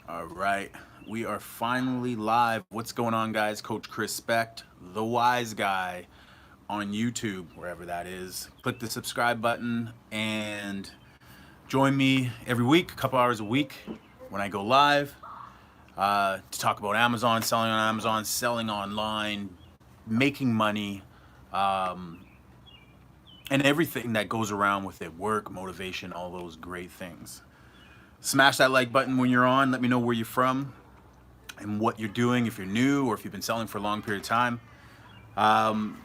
All right, we are finally live. What's going on, guys? Coach Chris Specht, the wise guy, on YouTube, wherever that is. Click the subscribe button and join me every week, a couple hours a week, when I go live to talk about Amazon, selling on Amazon, selling online, making money, and everything that goes around with it, work, motivation, all those great things. Smash that like button when you're on. Let me know where you're from and what you're doing, if you're new or if you've been selling for a long period of time. On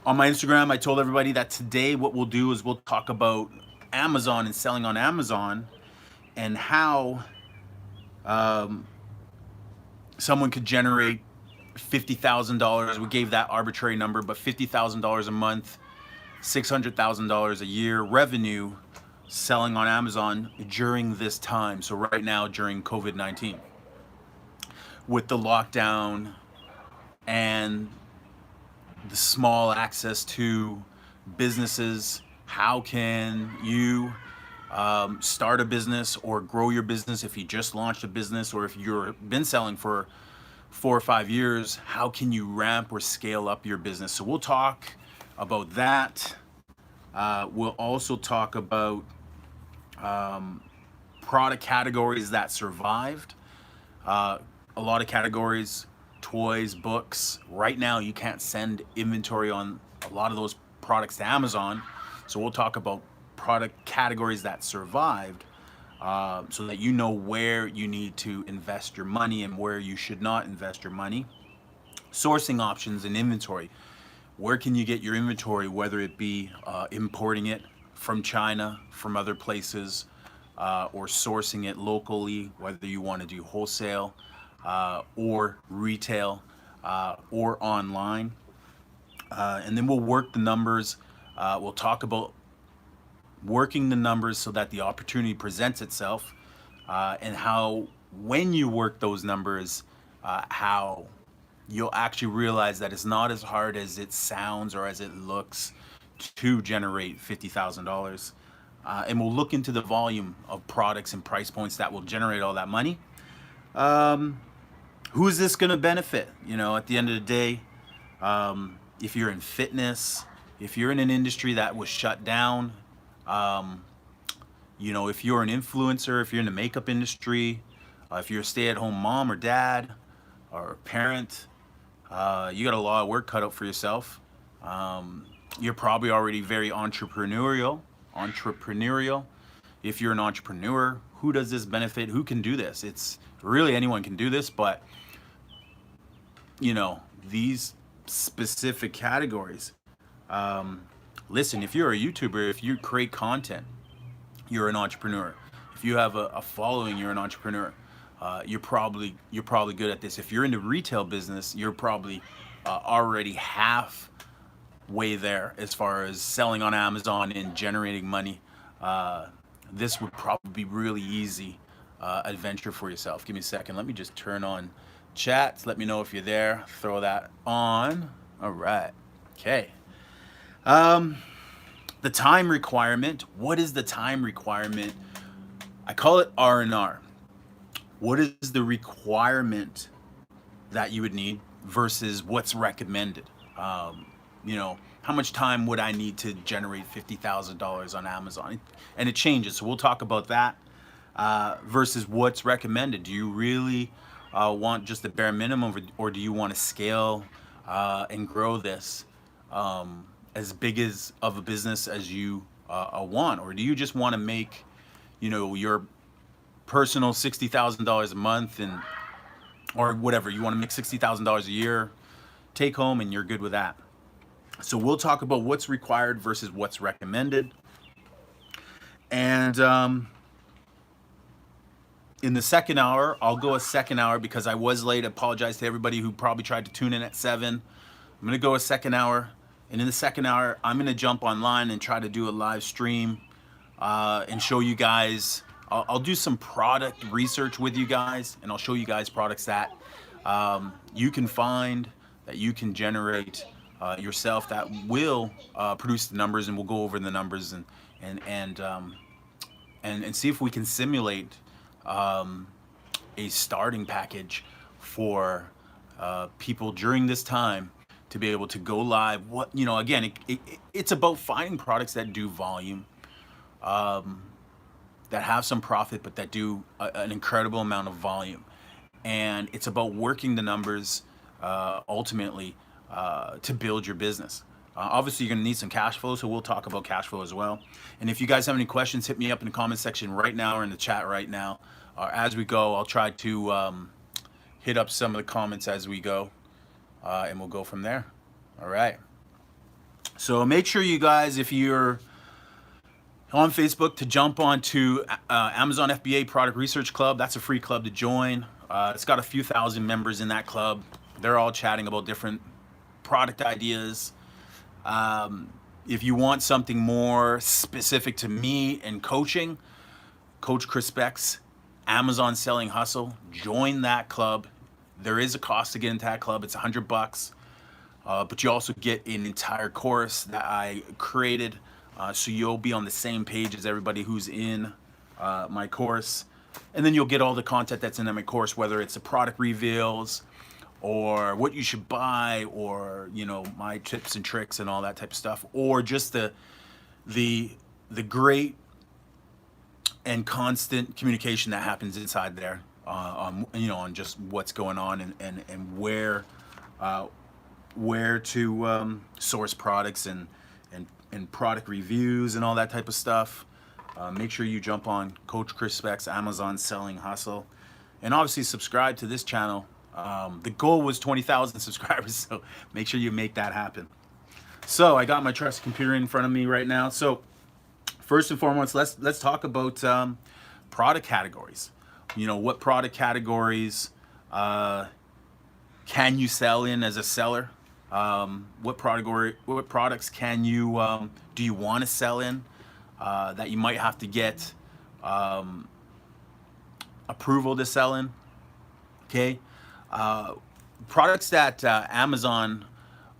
my Instagram, I told everybody that today what we'll do is we'll talk about Amazon and selling on Amazon and how someone could generate $50,000. We gave that arbitrary number, but $50,000 a month, $600,000 a year revenue selling on Amazon during this time. So right now during COVID-19, with the lockdown and the small access to businesses, how can you start a business or grow your business if you just launched a business, or if you've been selling for 4 or 5 years, how can you ramp or scale up your business? So we'll talk about that. We'll also talk about product categories that survived. A lot of categories, toys, books. Right now, you can't send inventory on a lot of those products to Amazon. So we'll talk about product categories that survived, so that you know where you need to invest your money and where you should not invest your money. Sourcing options and inventory. Where can you get your inventory, whether it be importing it from China, from other places, or sourcing it locally, whether you want to do wholesale or retail or online. And then we'll work the numbers. We'll talk about working the numbers so that the opportunity presents itself, and how, when you work those numbers, how you'll actually realize that it's not as hard as it sounds or as it looks to generate $50,000. And we'll look into the volume of products and price points that will generate all that money. Who is this going to benefit? You know, at the end of the day, if you're in fitness, if you're in an industry that was shut down, you know, if you're an influencer, if you're in the makeup industry, if you're a stay-at-home mom or dad or parent, you got a lot of work cut out for yourself. You're probably already very entrepreneurial. If you're an entrepreneur, who does this benefit? Who can do this? It's really anyone can do this, but you know, these specific categories. Listen, if you're a YouTuber, if you create content, you're an entrepreneur. If you have a following, you're an entrepreneur. You're probably good at this. If you're in the retail business, you're probably already halfway there as far as selling on Amazon and generating money. This would probably be really easy adventure for yourself. Give me a second. Let me just turn on chats. Let me know if you're there. Throw that on. All right. Okay. The time requirement. What is the time requirement? I call it R&R. What is the requirement that you would need versus what's recommended? You know, how much time would I need to generate $50,000 on Amazon? And it changes. So we'll talk about that versus what's recommended. Do you really want just the bare minimum, or do you want to scale and grow this as big as of a business as you want? Or do you just want to make, you know, your personal $60,000 a month, and or whatever you want to make $60,000 a year take home, and you're good with that? So we'll talk about what's required versus what's recommended. And in the second hour, I'll go a second hour because I was late. I apologize to everybody who probably tried to tune in at 7. I'm going to go a second hour. And in the second hour, I'm going to jump online and try to do a live stream and show you guys. I'll do some product research with you guys, and I'll show you guys products that you can find, that you can generate yourself, that will produce the numbers, and we'll go over the numbers and see if we can simulate a starting package for people during this time to be able to go live. What, you know, again, it's about finding products that do volume, that have some profit, but that do an incredible amount of volume. And it's about working the numbers ultimately to build your business. Obviously, you're going to need some cash flow, so we'll talk about cash flow as well. And if you guys have any questions, hit me up in the comment section right now or in the chat right now. As we go, I'll try to hit up some of the comments as we go, and we'll go from there. All right. So make sure you guys, if you're on Facebook, to jump onto Amazon FBA Product Research Club. That's a free club to join. It's got a few thousand members in that club. They're all chatting about different product ideas. If you want something more specific to me and coaching, Coach Chris Beck's Amazon Selling Hustle, join that club. There is a cost to get into that club. It's $100, but you also get an entire course that I created, so you'll be on the same page as everybody who's in my course. And then you'll get all the content that's in my course, whether it's the product reveals or what you should buy, or, you know, my tips and tricks and all that type of stuff, or just the great and constant communication that happens inside there, you know, on just what's going on and where to source products and product reviews and all that type of stuff. Make sure you jump on Coach Chris Beck's Amazon Selling Hustle, and obviously subscribe to this channel. The goal was 20,000 subscribers, so make sure you make that happen. So I got my trusty computer in front of me right now. So first and foremost, let's talk about product categories. You know, what product categories can you sell in as a seller? What products can you do you want to sell in that you might have to get approval to sell in? Okay, products that Amazon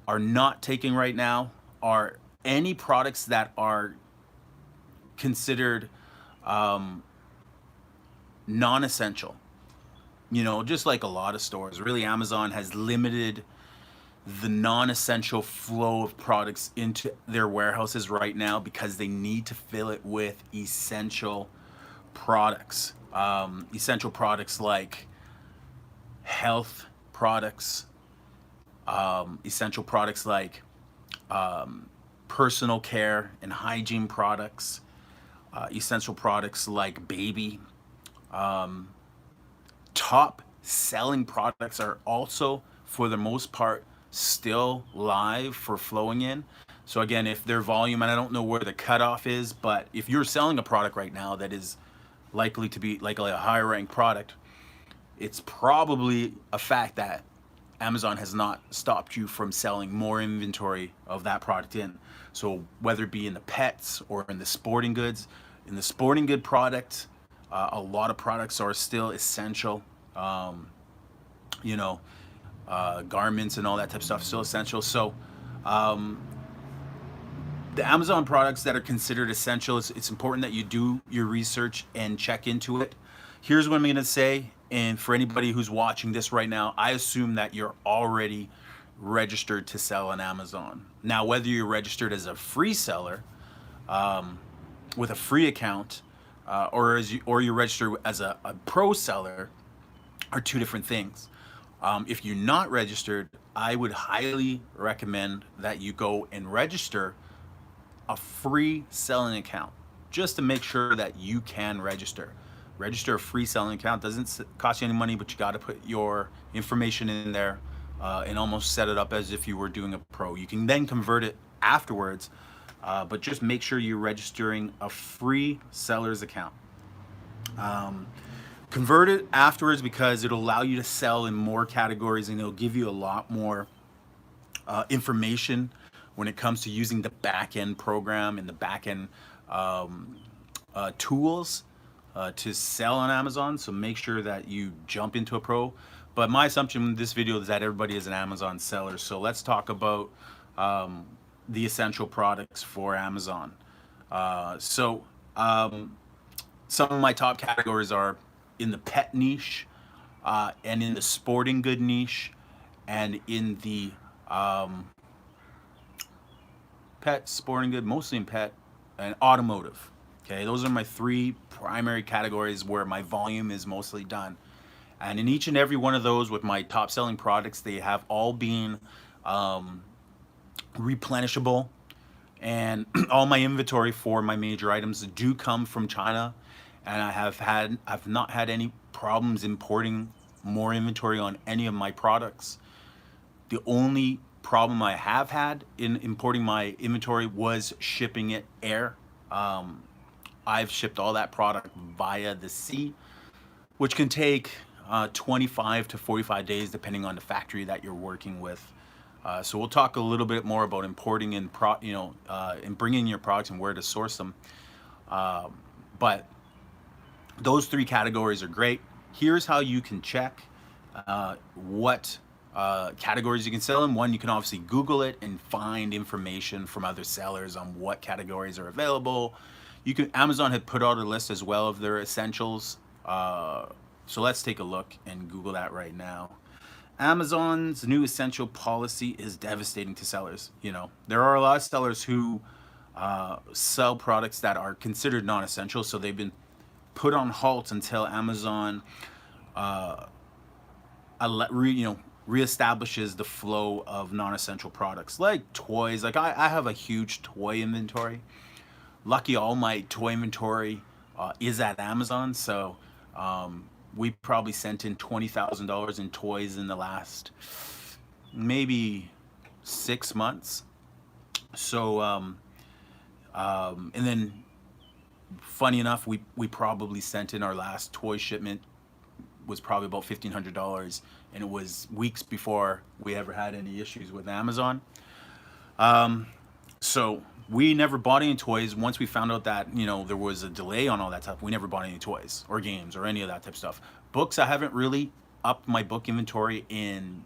are not taking right now are any products that are considered non-essential. You know, just like a lot of stores, really Amazon has limited the non-essential flow of products into their warehouses right now because they need to fill it with essential products. Essential products like health products, essential products like personal care and hygiene products, essential products like baby. Top selling products are also, for the most part, still live for flowing in. So again, if their volume, and I don't know where the cutoff is, but if you're selling a product right now that is likely to be like a higher ranked product, it's probably a fact that Amazon has not stopped you from selling more inventory of that product in. So whether it be in the pets or in the sporting goods, in the sporting good product, a lot of products are still essential. You know, garments and all that type of stuff still essential. So the Amazon products that are considered essential, it's important that you do your research and check into it. Here's what I'm going to say, and for anybody who's watching this right now, I assume that you're already registered to sell on Amazon. Now, whether you're registered as a free seller with a free account, or you're registered as a pro seller, are two different things. If you're not registered, I would highly recommend that you go and register a free selling account just to make sure that you can register. Register a free selling account. Doesn't cost you any money, but you got to put your information in there and almost set it up as if you were doing a pro. You can then convert it afterwards, but just make sure you're registering a free seller's account. Convert it afterwards because it'll allow you to sell in more categories, and it'll give you a lot more information when it comes to using the back-end program and the back-end tools to sell on Amazon. So make sure that you jump into a pro. But my assumption in this video is that everybody is an Amazon seller. So let's talk about the essential products for Amazon. Some of my top categories are in the pet niche. and in the sporting good niche, and in the pet, sporting good, mostly in pet, and automotive. Okay, those are my three primary categories where my volume is mostly done. And in each and every one of those, with my top selling products, they have all been replenishable, and all my inventory for my major items do come from China, and I've not had any problems importing more inventory on any of my products. The only problem I have had in importing my inventory was shipping it air. I've shipped all that product via the sea, which can take 25 to 45 days depending on the factory that you're working with. So we'll talk a little bit more about importing and and bringing your products and where to source them. But those three categories are great. Here's how you can check what categories you can sell in. One, you can obviously Google it and find information from other sellers on what categories are available. You can Amazon had put out a list as well of their essentials. So let's take a look and Google that right now. Amazon's new essential policy is devastating to sellers. You know, there are a lot of sellers who sell products that are considered non-essential, so they've been put on halt until Amazon reestablishes the flow of non-essential products like toys. Like I have a huge toy inventory. Lucky all my toy inventory is at Amazon, so we probably sent in $20,000 in toys in the last maybe 6 months. So and then funny enough, we probably sent in our last toy shipment was probably about $1,500, and it was weeks before we ever had any issues with Amazon. So we never bought any toys. Once we found out that there was a delay on all that stuff, we never bought any toys or games or any of that type of stuff. Books, I haven't really upped my book inventory in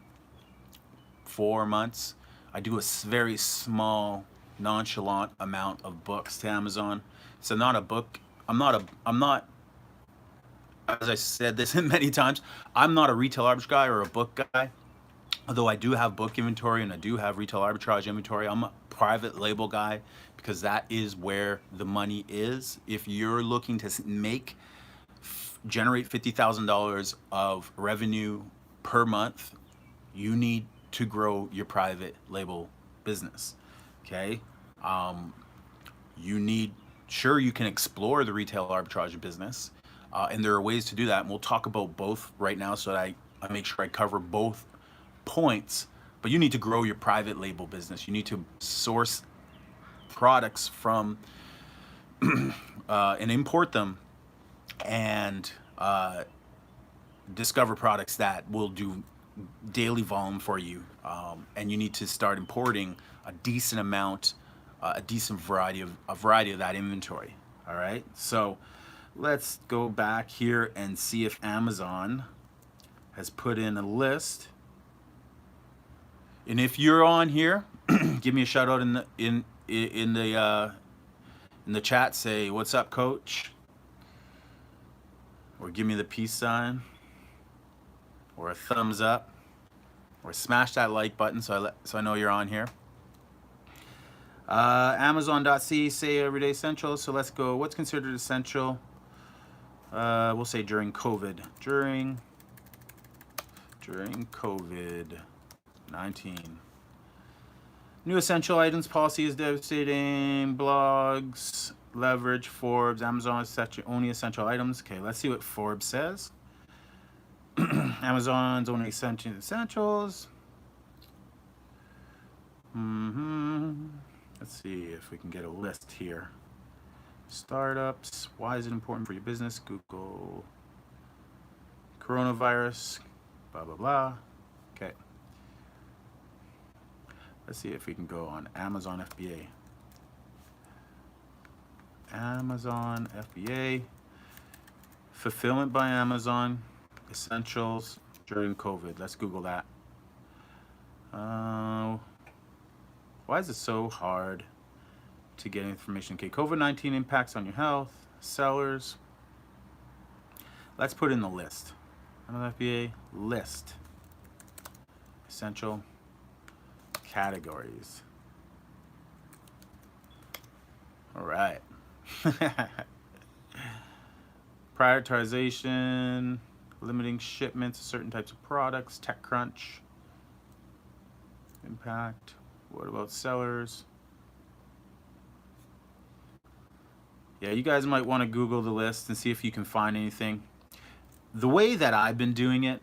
4 months. I do a very small, nonchalant amount of books to Amazon. So not a book. I'm not. As I said this many times, I'm not a retail arbitrage guy or a book guy. Although I do have book inventory and I do have retail arbitrage inventory, I'm a private label guy because that is where the money is. If you're looking to generate $50,000 of revenue per month, you need to grow your private label business. Okay, you can explore the retail arbitrage business, and there are ways to do that. And we'll talk about both right now, so that I make sure I cover both points. But you need to grow your private label business. You need to source products from and import them, and discover products that will do daily volume for you. And you need to start importing a decent amount, a decent variety of that inventory. All right. So let's go back here and see if Amazon has put in a list. And if you're on here, give me a shout out in the chat. Say, "What's up, coach?" Or give me the peace sign, or a thumbs up, or smash that like button so I know you're on here. Amazon.ca say everyday essential. So let's go. What's considered essential? We'll say during COVID. During COVID-19. New essential items policy is devastating. Blogs, leverage, Forbes, Amazon is only essential items. Okay, let's see what Forbes says. Amazon's only essentials. Let's see if we can get a list here. Startups. Why is it important for your business? Google. Coronavirus. Blah, blah, blah. Okay. Let's see if we can go on Amazon FBA. Amazon FBA. Fulfillment by Amazon. Essentials during COVID. Let's Google that. Why is it so hard to get information? Okay, COVID-19 impacts on your health. Sellers. Let's put in the list. NFPA list essential categories. All right. Prioritization, limiting shipments of certain types of products, TechCrunch, impact. What about sellers? Yeah, you guys might want to Google the list and see if you can find anything. The way that I've been doing it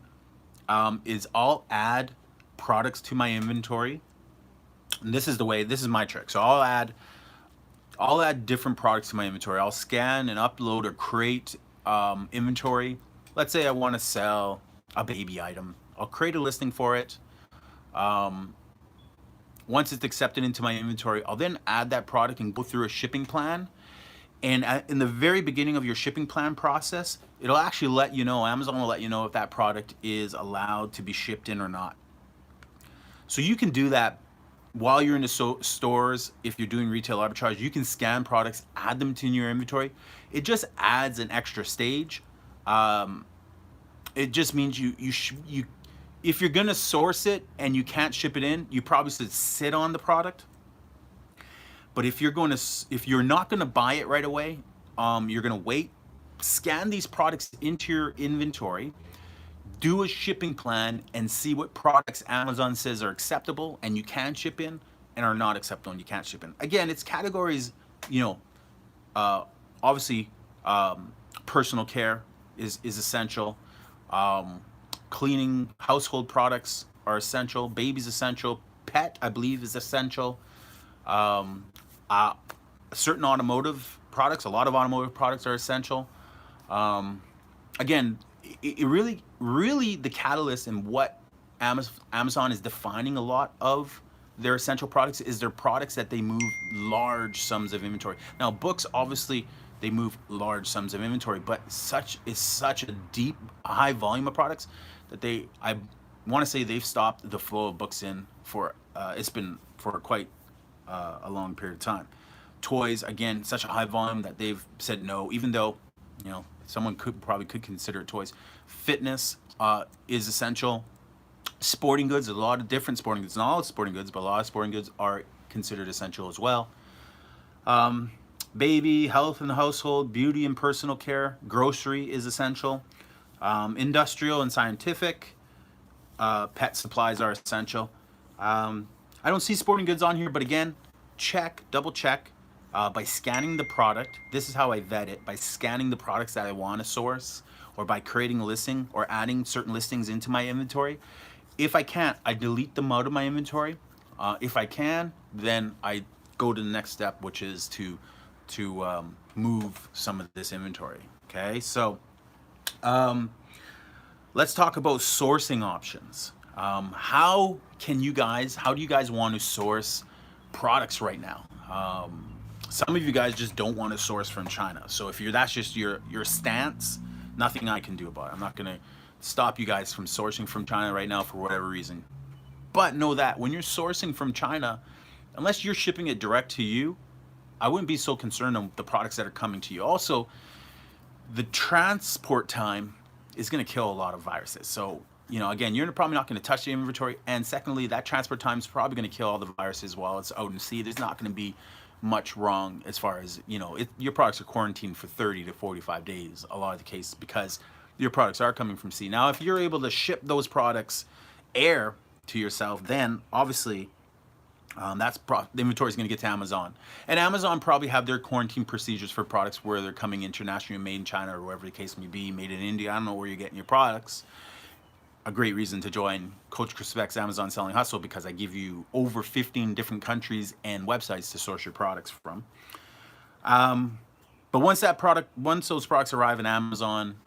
is I'll add products to my inventory. And this is my trick. So I'll add different products to my inventory. I'll scan and upload or create inventory. Let's say I want to sell a baby item. I'll create a listing for it. Once it's accepted into my inventory, I'll then add that product and go through a shipping plan. And in the very beginning of your shipping plan process, it'll actually let you know, Amazon will let you know if that product is allowed to be shipped in or not. So you can do that while you're in the stores. If you're doing retail arbitrage, you can scan products, add them to your inventory. It just adds an extra stage. It just means you if you're gonna source it and you can't ship it in, you probably should sit on the product. But if you're not gonna buy it right away, you're gonna wait, scan these products into your inventory, do a shipping plan, and see what products Amazon says are acceptable and you can ship in, and are not acceptable and you can't ship in. Again, it's categories, obviously, personal care is essential. Cleaning, household products are essential. Baby's essential. Pet, I believe, is essential. Certain automotive products, a lot of automotive products are essential. Again, it really the catalyst in what Amazon is defining a lot of their essential products is their products that they move large sums of inventory. Now, books, obviously, they move large sums of inventory, but such a deep, high volume of products that I want to say they've stopped the flow of books in for, it's been for quite a long period of time. Toys, again, such a high volume that they've said no, even though, someone probably could consider it toys. Fitness is essential. Sporting goods, a lot of different sporting goods, not all sporting goods, but a lot of sporting goods are considered essential as well. Baby, health and household, beauty and personal care, grocery is essential. Industrial and scientific, pet supplies are essential. I don't see sporting goods on here, but again, double check by scanning the product. This is how I vet it, by scanning the products that I want to source, or by creating a listing or adding certain listings into my inventory. If I can't, I delete them out of my inventory. If I can, then I go to the next step, which is to move some of this inventory. Okay, so let's talk about sourcing options. How do you guys want to source products right now? Some of you guys just don't want to source from China. So if that's just your stance, nothing I can do about it. I'm not gonna stop you guys from sourcing from China right now for whatever reason. But know that when you're sourcing from China, unless you're shipping it direct to you, I wouldn't be so concerned on the products that are coming to you. Also, the transport time is going to kill a lot of viruses. So, again, you're probably not going to touch the inventory. And secondly, that transport time is probably going to kill all the viruses while it's out in sea. There's not going to be much wrong as far as, your products are quarantined for 30 to 45 days, a lot of the cases, because your products are coming from sea. Now, if you're able to ship those products air to yourself, then obviously the inventory is going to get to Amazon, and Amazon probably have their quarantine procedures for products where they're coming internationally, made in China or wherever the case may be, made in India. I don't know where you're getting your products. A great reason to join Coach Chris Beck's Amazon Selling Hustle, because I give you over 15 different countries and websites to source your products from. But once those products arrive in Amazon,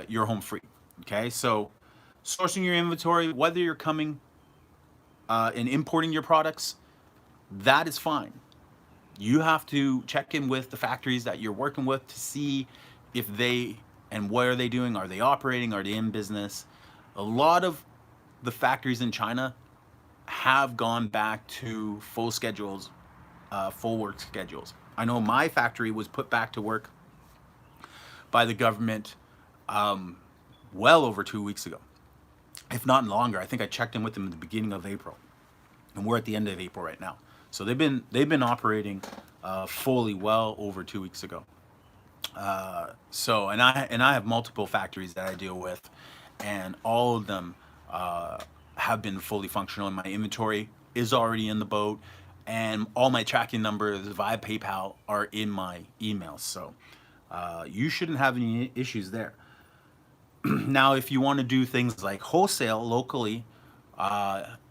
you're home free. Okay, so sourcing your inventory, whether you're coming and importing your products, that is fine. You have to check in with the factories that you're working with to see if what are they doing? Are they operating? Are they in business? A lot of the factories in China have gone back to full schedules, full work schedules. I know my factory was put back to work by the government well over 2 weeks ago, if not longer. I think I checked in with them at the beginning of April, and we're at the end of April right now. So they've been operating fully well over 2 weeks ago. So and I have multiple factories that I deal with, and all of them have been fully functional. And my inventory is already in the boat, and all my tracking numbers via PayPal are in my emails. So you shouldn't have any issues there. Now, if you want to do things like wholesale locally,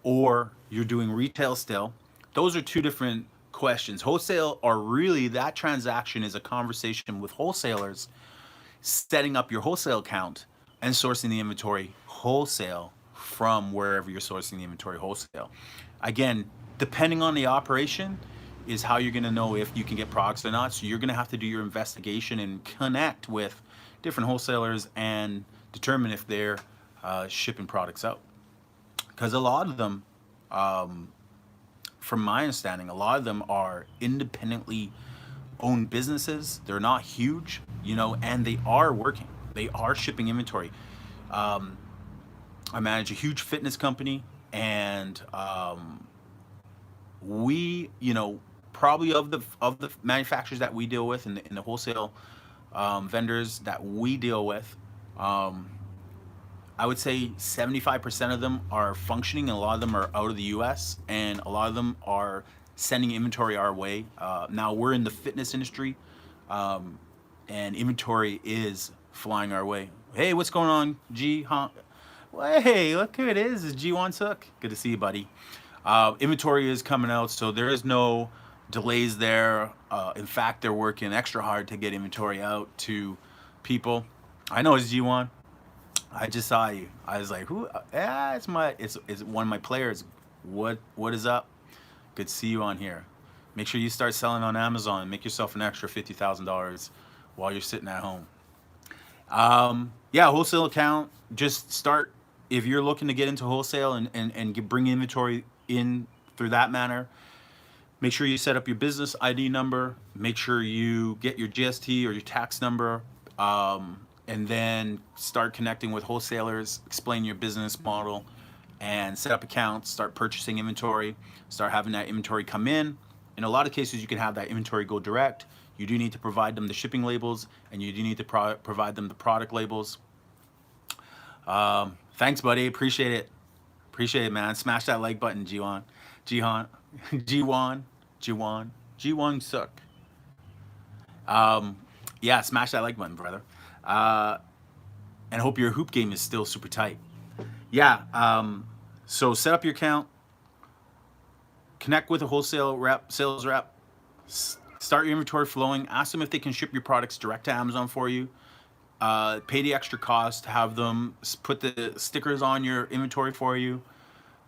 or you're doing retail still, those are two different questions. Wholesale are really, that transaction is a conversation with wholesalers, setting up your wholesale account and sourcing the inventory wholesale from wherever you're sourcing the inventory wholesale. Again, depending on the operation is how you're going to know if you can get products or not. So you're going to have to do your investigation and connect with different wholesalers and determine if they're shipping products out. Because a lot of them, from my understanding, a lot of them are independently owned businesses. They're not huge, and they are working. They are shipping inventory. I manage a huge fitness company, and we, probably of the manufacturers that we deal with, and the wholesale vendors that we deal with, I would say 75% of them are functioning, and a lot of them are out of the US, and a lot of them are sending inventory our way. Now, we're in the fitness industry, and inventory is flying our way. Hey, what's going on, G? Huh? Well, hey, look who it is. It's G1 Sook. Good to see you, buddy. Inventory is coming out, so there is no delays there. In fact, they're working extra hard to get inventory out to people. I know it's G1. I just saw you. I was like, who? Yeah, it's one of my players. What is up? Good to see you on here. Make sure you start selling on Amazon. Make yourself an extra $50,000 while you're sitting at home. Yeah, wholesale account. Just start if you're looking to get into wholesale and bring inventory in through that manner. Make sure you set up your business ID number. Make sure you get your GST or your tax number. And then start connecting with wholesalers, explain your business model, and set up accounts, start purchasing inventory, start having that inventory come in. In a lot of cases, you can have that inventory go direct. You do need to provide them the shipping labels, and you do need to provide them the product labels. Thanks, buddy. Appreciate it. Appreciate it, man. Smash that like button, Jiwan. Jihan. Jiwan. Jiwan. Jiwan Sook. Yeah, smash that like button, brother. And hope your hoop game is still super tight. Yeah. So set up your account, connect with a wholesale rep, sales rep, start your inventory flowing. Ask them if they can ship your products direct to Amazon for you. Pay the extra cost to have them put the stickers on your inventory for you.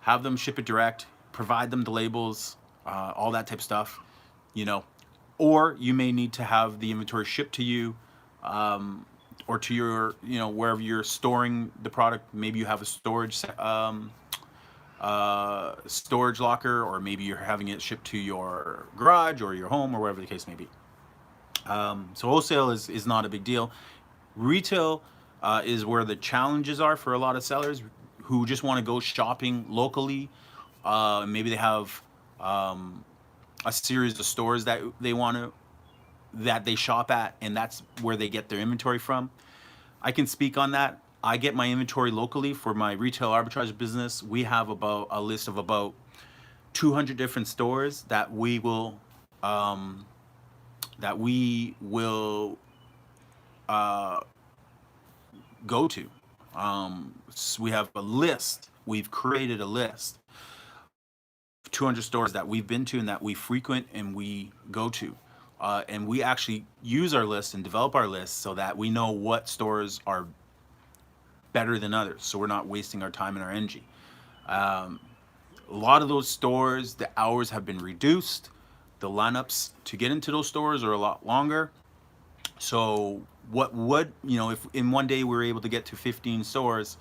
Have them ship it direct. Provide them the labels, all that type of stuff. Or you may need to have the inventory shipped to you. Or to your, wherever you're storing the product. Maybe you have a storage locker, or maybe you're having it shipped to your garage or your home or wherever the case may be. So wholesale is not a big deal. Retail is where the challenges are for a lot of sellers who just want to go shopping locally. Maybe they have a series of stores that they shop at, and that's where they get their inventory from. I can speak on that. I get my inventory locally for my retail arbitrage business. We have about a list of about 200 different stores that we will go to. So we have a list. We've created a list of 200 stores that we've been to and that we frequent and we go to. And we actually use our list and develop our list so that we know what stores are better than others, so we're not wasting our time and our energy. A lot of those stores, the hours have been reduced. The lineups to get into those stores are a lot longer. So if in one day we were able to get to 15 stores,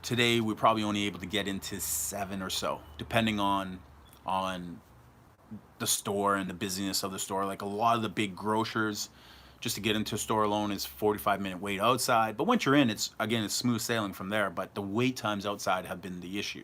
today we're probably only able to get into 7 or so, depending on the store and the busyness of the store. Like a lot of the big grocers, just to get into a store alone is 45-minute wait outside. But once you're in, it's smooth sailing from there. But the wait times outside have been the issue.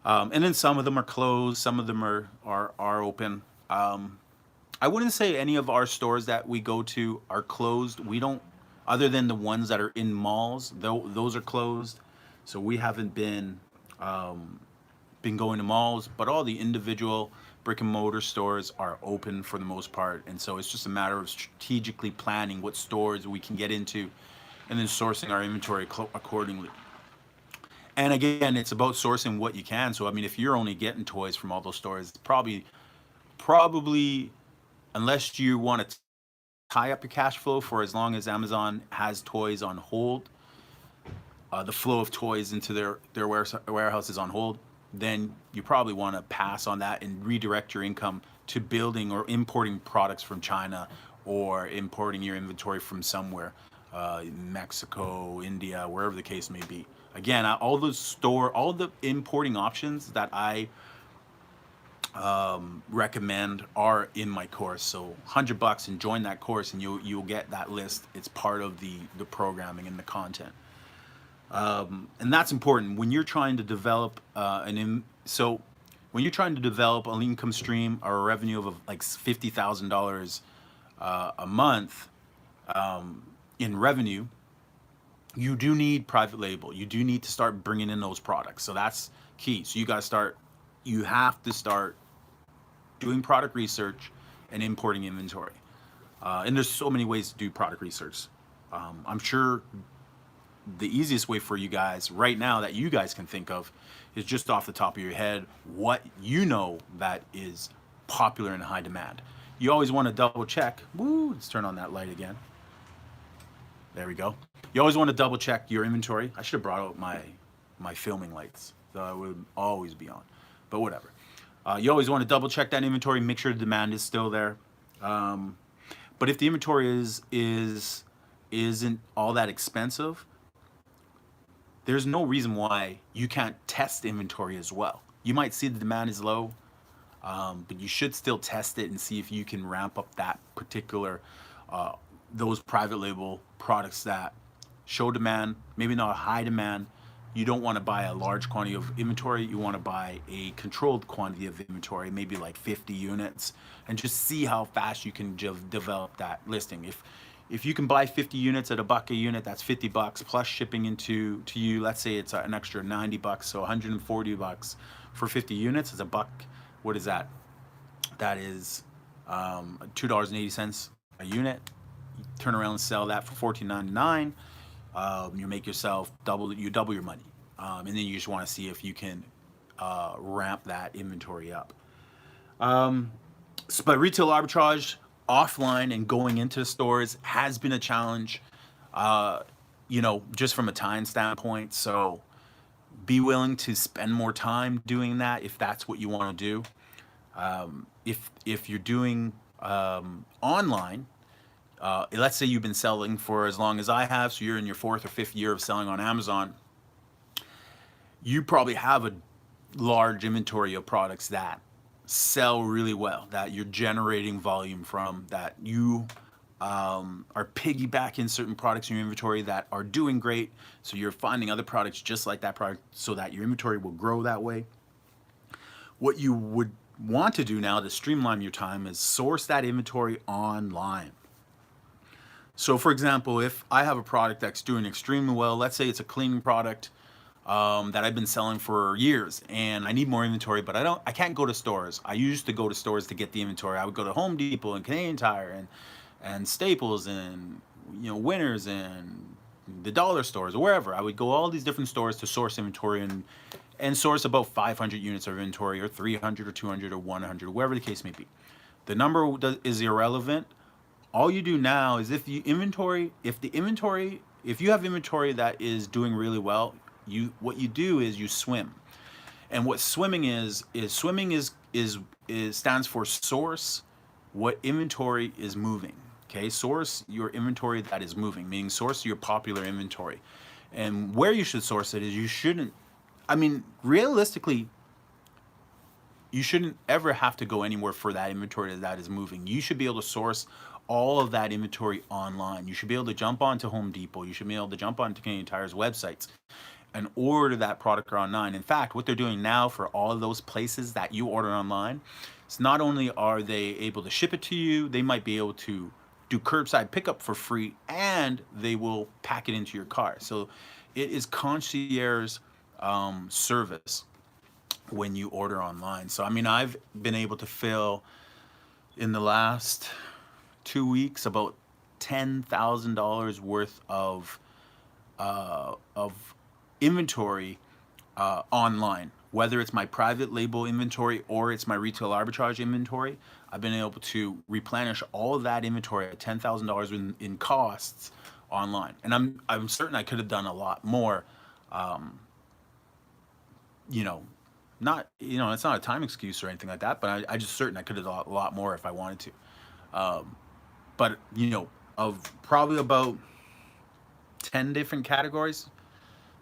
And then some of them are closed, some of them are open. I wouldn't say any of our stores that we go to are closed. We don't, other than the ones that are in malls, though those are closed. So we haven't been going to malls, but all the individual brick and mortar stores are open for the most part. And so it's just a matter of strategically planning what stores we can get into and then sourcing our inventory accordingly. And again, it's about sourcing what you can. So I mean, if you're only getting toys from all those stores, it's probably unless you want to tie up your cash flow for as long as Amazon has toys on hold, the flow of toys into their warehouse is on hold, then you probably want to pass on that and redirect your income to building or importing products from China or importing your inventory from somewhere, Mexico, India, wherever the case may be. Again, all the importing options that I recommend are in my course. So $100 and join that course, and you'll get that list. It's part of the programming and the content. And that's important when you're trying to develop when you're trying to develop an income stream or a revenue of like $50,000 a month in revenue. You do need private label. You do need to start bringing in those products. So that's key. So you have to start doing product research and importing inventory. And there's so many ways to do product research. I'm sure the easiest way for you guys right now that you guys can think of is just off the top of your head, what you know that is popular and high demand. You always want to double check. Woo, let's turn on that light again. There we go. You always want to double check your inventory. I should have brought out my filming lights, so it would always be on, but whatever. You always want to double check that inventory, make sure the demand is still there. But if the inventory isn't all that expensive, there's no reason why you can't test inventory as well. You might see the demand is low, but you should still test it and see if you can ramp up that particular those private label products that show demand, maybe not a high demand. You don't want to buy a large quantity of inventory. You want to buy a controlled quantity of inventory, maybe like 50 units, and just see how fast you can develop that listing. If you can buy 50 units at $1 a unit, that's $50 plus shipping to you. Let's say it's an extra $90, so $140 for 50 units is $1. What is that? That is $2.80 a unit. You turn around and sell that for $14.99. You make yourself double your money, and then you just want to see if you can ramp that inventory up. But retail arbitrage offline and going into stores has been a challenge, just from a time standpoint. So be willing to spend more time doing that if that's what you want to do. If you're doing online, let's say you've been selling for as long as I have, so you're in your 4th or 5th year of selling on Amazon, you probably have a large inventory of products that sell really well, that you're generating volume from, that you are piggybacking certain products in your inventory that are doing great. So you're finding other products just like that product so that your inventory will grow that way. What you would want to do now to streamline your time is source that inventory online. So for example, if I have a product that's doing extremely well, let's say it's a cleaning product that I've been selling for years, and I need more inventory, but I can't go to stores. I used to go to stores to get the inventory. I would go to Home Depot and Canadian Tire and Staples and Winners and the dollar stores or wherever. I would go all these different stores to source inventory and source about 500 units of inventory, or 300 or 200 or 100, wherever the case may be. The number is irrelevant. All you do now is if you have inventory that is doing really well, what you do is you swim. And what swimming is stands for source what inventory is moving. Okay, source your inventory that is moving, meaning source your popular inventory. And where you should source it is realistically, you shouldn't ever have to go anywhere for that inventory that is moving. You should be able to source all of that inventory online. You should be able to jump onto Home Depot. You should be able to jump onto Canadian Tire's websites and order that product online. In fact, what they're doing now for all of those places that you order online, it's not only are they able to ship it to you, they might be able to do curbside pickup for free, and they will pack it into your car. So it is concierge service when you order online. So I mean, I've been able to fill in the last 2 weeks about $10,000 worth of inventory online, whether it's my private label inventory or it's my retail arbitrage inventory. I've been able to replenish all of that inventory at $10,000 in costs online, and I'm certain I could have done a lot more. Um, you know, not it's not a time excuse or anything like that, but I just certain I could have done a lot more if I wanted to. Um, but of probably about 10 different categories,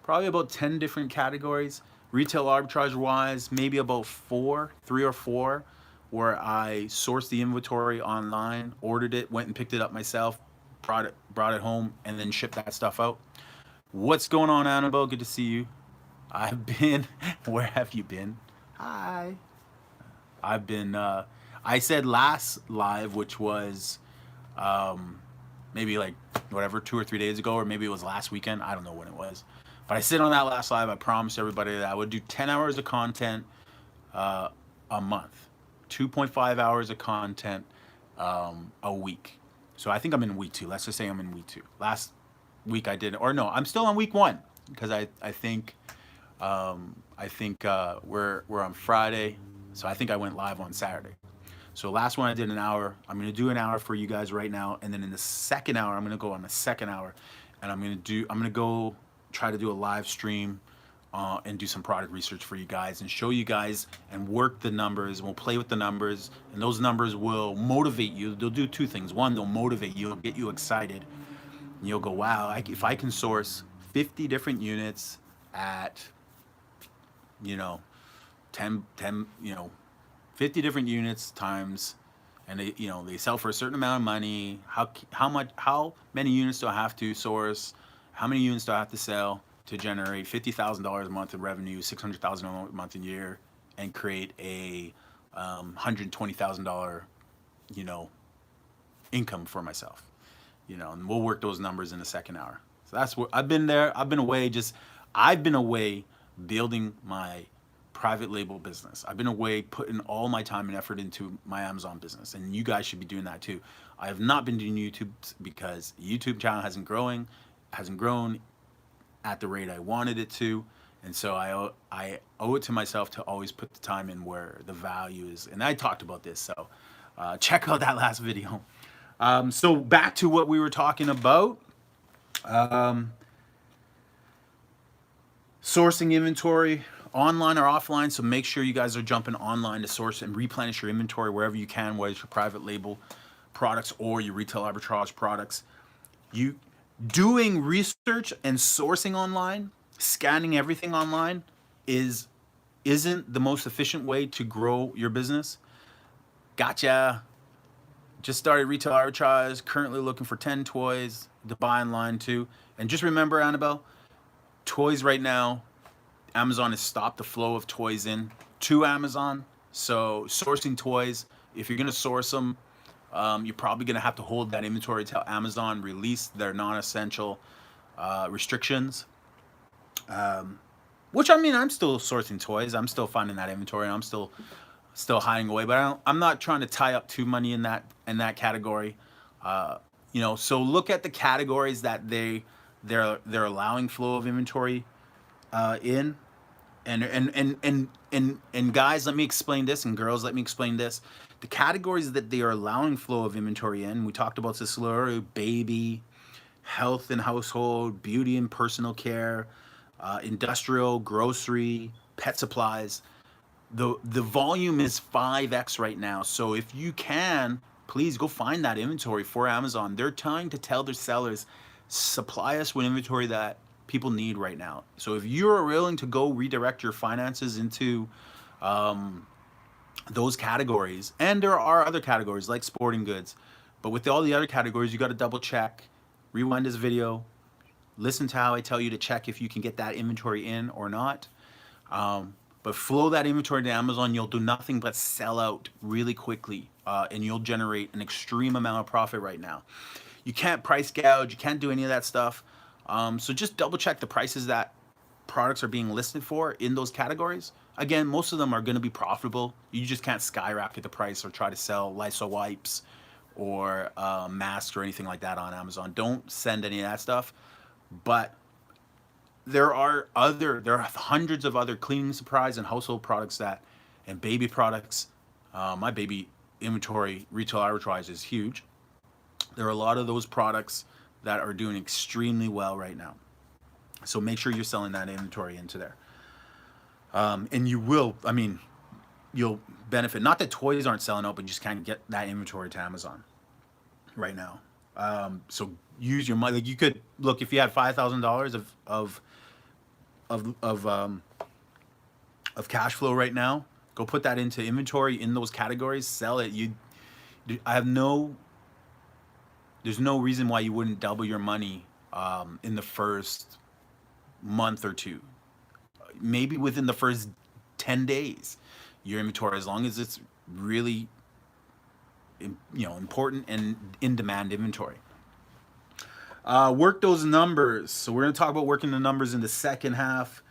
probably about 10 different categories. Retail arbitrage wise, maybe about three or four, where I sourced the inventory online, ordered it, went and picked it up myself, brought it home, and then shipped that stuff out. What's going on, Annabelle? Good to see you. I've been, where have you been? Hi. I've been, I said last live, which was maybe like whatever, 2 or 3 days ago, or maybe it was last weekend. I don't know when it was. But I said on that last live, I promised everybody that I would do 10 hours of content a month, 2.5 hours of content a week. So I think I'm in week 2. Let's just say I'm in week 2. Last week I did, or no, I'm still on week 1, because I think we're on Friday, so I think I went live on Saturday. So last one I did an hour. I'm gonna do an hour for you guys right now, and then in the second hour I'm gonna go on the second hour, and I'm gonna go try to do a live stream and do some product research for you guys and show you guys and work the numbers. We'll play with the numbers, and those numbers will motivate you. They'll do 2 things. One, they'll motivate you, it'll get you excited, and you'll go, wow, if I can source 50 different units at 10 50 different units times, and they sell for a certain amount of money. How many units do I have to source? How many units do I have to sell to generate $50,000 a month in revenue, $600,000 a month in year, and create a $120,000 income for myself? And we'll work those numbers in the second hour. So that's what I've been there. I've been away building my private label business. I've been away putting all my time and effort into my Amazon business, and you guys should be doing that too. I have not been doing YouTube because the YouTube channel hasn't grown at the rate I wanted it to, and so I owe it to myself to always put the time in where the value is. And I talked about this, so check out that last video. So back to what we were talking about. Sourcing inventory online or offline. So make sure you guys are jumping online to source and replenish your inventory wherever you can, whether it's your private label products or your retail arbitrage products. You doing research and sourcing online, scanning everything online isn't the most efficient way to grow your business. Gotcha. Just started retail arbitrage, currently looking for 10 toys to buy online too. And just remember, Annabelle, toys right now, Amazon has stopped the flow of toys in to Amazon. So sourcing toys, if you're gonna source them, you're probably gonna have to hold that inventory till Amazon release their non-essential restrictions. Which, I mean, I'm still sourcing toys. I'm still finding that inventory, and I'm still hiding away. But I'm not trying to tie up too money in that category. So look at the categories that they're allowing flow of inventory in. And guys, let me explain this, and girls, let me explain this. The categories that they are allowing flow of inventory in, we talked about this earlier: baby, health and household, beauty and personal care, industrial, grocery, pet supplies. The volume is 5x right now. So if you can, please go find that inventory for Amazon. They're trying to tell their sellers, supply us with inventory that people need right now. So if you're willing to go redirect your finances into those categories, and there are other categories like sporting goods, But with all the other categories, you got to double check, rewind this video, listen to how I tell you to check if you can get that inventory in or not. But flow that inventory to Amazon, you'll do nothing but sell out really quickly, and you'll generate an extreme amount of profit right now. You can't price gouge, you can't do any of that stuff. So just double check the prices that products are being listed for in those categories. Again, most of them are going to be profitable. You just can't skyrocket the price or try to sell Lysol wipes or masks or anything like that on Amazon. Don't send any of that stuff. But there are hundreds of other cleaning supplies and household products and baby products. My baby inventory retail arbitrage is huge. There are a lot of those products that are doing extremely well right now. So make sure you're selling that inventory into there. And you'll benefit. Not that toys aren't selling out, but you just can't get that inventory to Amazon right now. So use your money. Like, you could look, if you had $5,000 of cash flow right now, go put that into inventory in those categories, sell it. There's no reason why you wouldn't double your money in the first month or two. Maybe within the first 10 days, your inventory, as long as it's really important and in demand inventory. Work those numbers. So we're going to talk about working the numbers in the second half.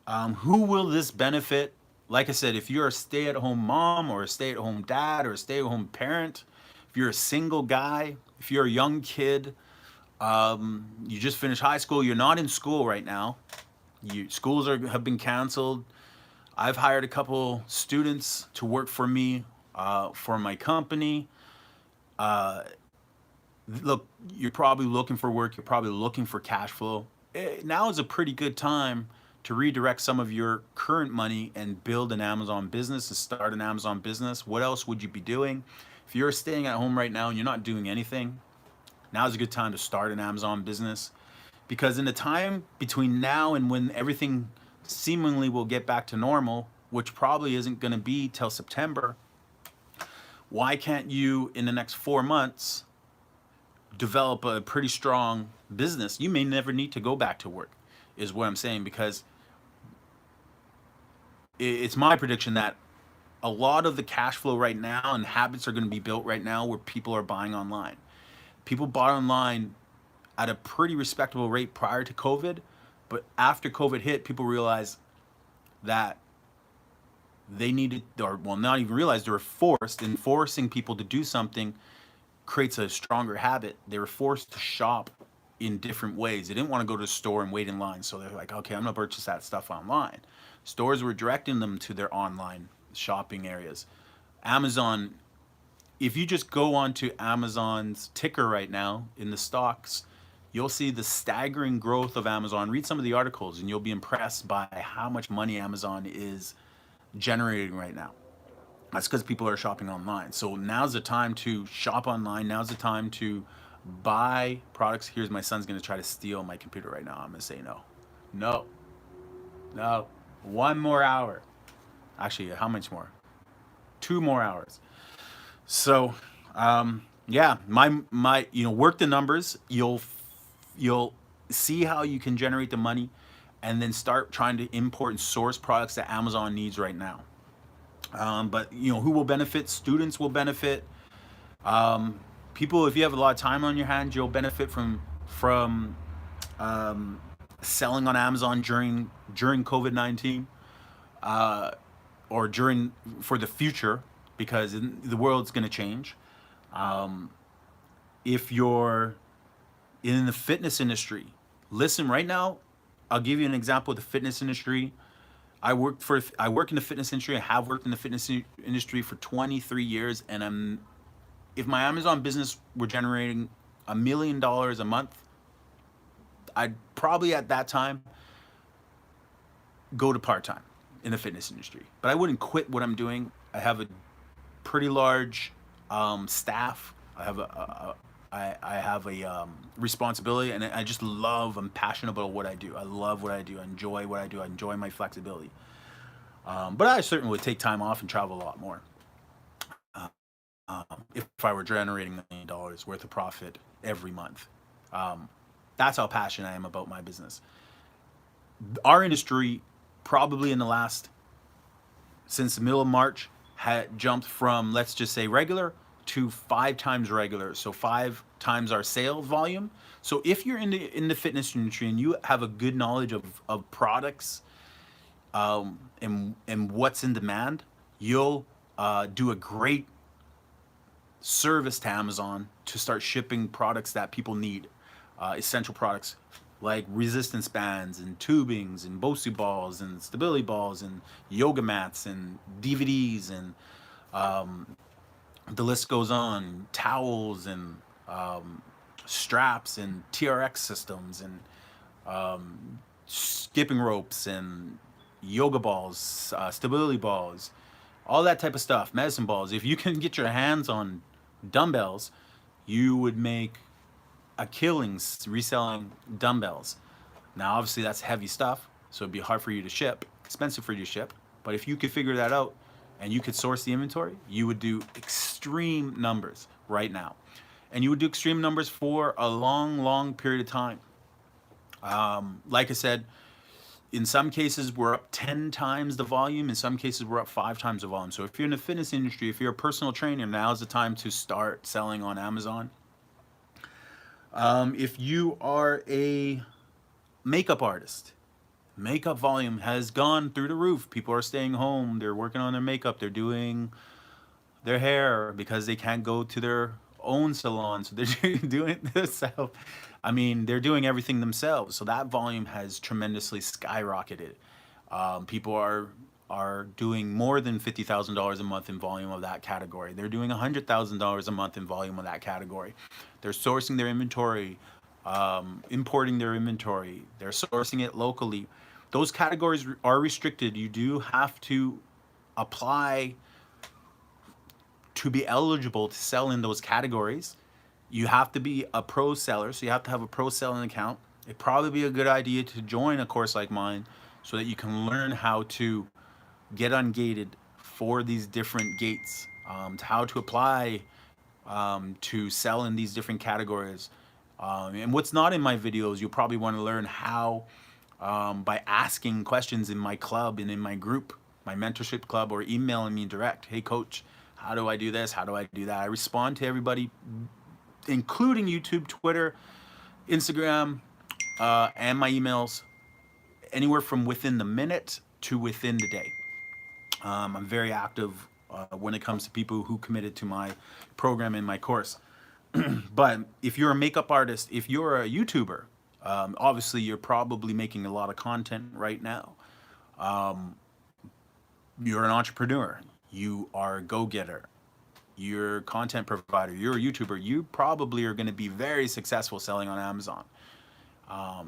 Who will this benefit? Like I said, if you're a stay-at-home mom or a stay-at-home dad or a stay-at-home parent, if you're a single guy, if you're a young kid, you just finished high school, you're not in school right now, schools have been canceled. I've hired a couple students to work for me for my company. Look, you're probably looking for work, you're probably looking for cash flow. Now is a pretty good time to redirect some of your current money and build an Amazon business and start an Amazon business. What else would you be doing? If you're staying at home right now and you're not doing anything, now is a good time to start an Amazon business. Because in the time between now and when everything seemingly will get back to normal, which probably isn't going to be till September, why can't you, in the next 4 months, develop a pretty strong business? You may never need to go back to work, is what I'm saying, because it's my prediction that a lot of the cash flow right now and habits are going to be built right now where people are buying online. People bought online at a pretty respectable rate prior to COVID, but after COVID hit, people realized that they needed, or well, not even realized, they were forced, and forcing people to do something creates a stronger habit. They were forced to shop in different ways. They didn't want to go to the store and wait in line, so they're like, okay, I'm gonna purchase that stuff online. Stores were directing them to their online shopping areas. Amazon, if you just go onto Amazon's ticker right now in the stocks, you'll see the staggering growth of Amazon. Read some of the articles and you'll be impressed by how much money Amazon is generating right now. That's because people are shopping online. So now's the time to shop online. Now's the time to buy products. Here's my son's gonna try to steal my computer right now. I'm gonna say no. No. No. 1 more hour. Actually, how much more? 2 more hours. So, yeah, work the numbers. You'll see how you can generate the money, and then start trying to import and source products that Amazon needs right now. But who will benefit? Students will benefit. People, if you have a lot of time on your hands, you'll benefit from selling on Amazon during COVID-19, or for the future, because the world's going to change. If you're in the fitness industry, listen right now. I'll give you an example of the fitness industry. I work in the fitness industry. I have worked in the fitness industry for 23 years, and if my Amazon business were generating $1 million a month, I'd probably at that time go to part-time in the fitness industry. But I wouldn't quit what I'm doing. I have a pretty large staff. I have a responsibility, and I'm passionate about what I do. I love what I do. I enjoy what I do. I enjoy my flexibility. But I certainly would take time off and travel a lot more. if I were generating $1 million worth of profit every month. That's how passionate I am about my business. Our industry, probably in the last, since the middle of March, had jumped from, let's just say, regular to 5 times regular. So 5 times our sales volume. So if you're in the fitness industry and you have a good knowledge of products, and what's in demand, you'll do a great service to Amazon to start shipping products that people need, essential products like resistance bands and tubings and Bosu balls and stability balls and yoga mats and DVDs and the list goes on, towels and straps and TRX systems and skipping ropes and yoga balls, stability balls, all that type of stuff, medicine balls. If you can get your hands on dumbbells, you would make a killing reselling dumbbells. Now, obviously, that's heavy stuff, so it'd be hard for you to ship, expensive for you to ship. But if you could figure that out and you could source the inventory, you would do extreme numbers right now. And you would do extreme numbers for a long, long period of time. Like I said, in some cases, we're up 10 times the volume. In some cases, we're up 5 times the volume. So if you're in the fitness industry, if you're a personal trainer, now's the time to start selling on Amazon. If you are a makeup artist, makeup volume has gone through the roof. People are staying home. They're working on their makeup. They're doing their hair because they can't go to their own salon. So they're doing it themselves. I mean, they're doing everything themselves. So that volume has tremendously skyrocketed. People are doing more than $50,000 a month in volume of that category. They're doing $100,000 a month in volume of that category. They're sourcing their inventory, importing their inventory. They're sourcing it locally. Those categories are restricted. You do have to apply to be eligible to sell in those categories. You have to be a pro seller, so you have to have a pro selling account. It'd probably be a good idea to join a course like mine so that you can learn how to get ungated for these different gates, how to apply to sell in these different categories. And what's not in my videos, you'll probably want to learn how by asking questions in my club and in my group, my mentorship club, or emailing me direct. Hey, coach, how do I do this? How do I do that? I respond to everybody, including YouTube, Twitter, Instagram, and my emails, anywhere from within the minute to within the day. I'm very active when it comes to people who committed to my program and my course. But if you're a makeup artist, if you're a YouTuber, obviously you're probably making a lot of content right now. You're an entrepreneur. You are a go-getter. You're a content provider. You're a YouTuber. You probably are going to be very successful selling on Amazon.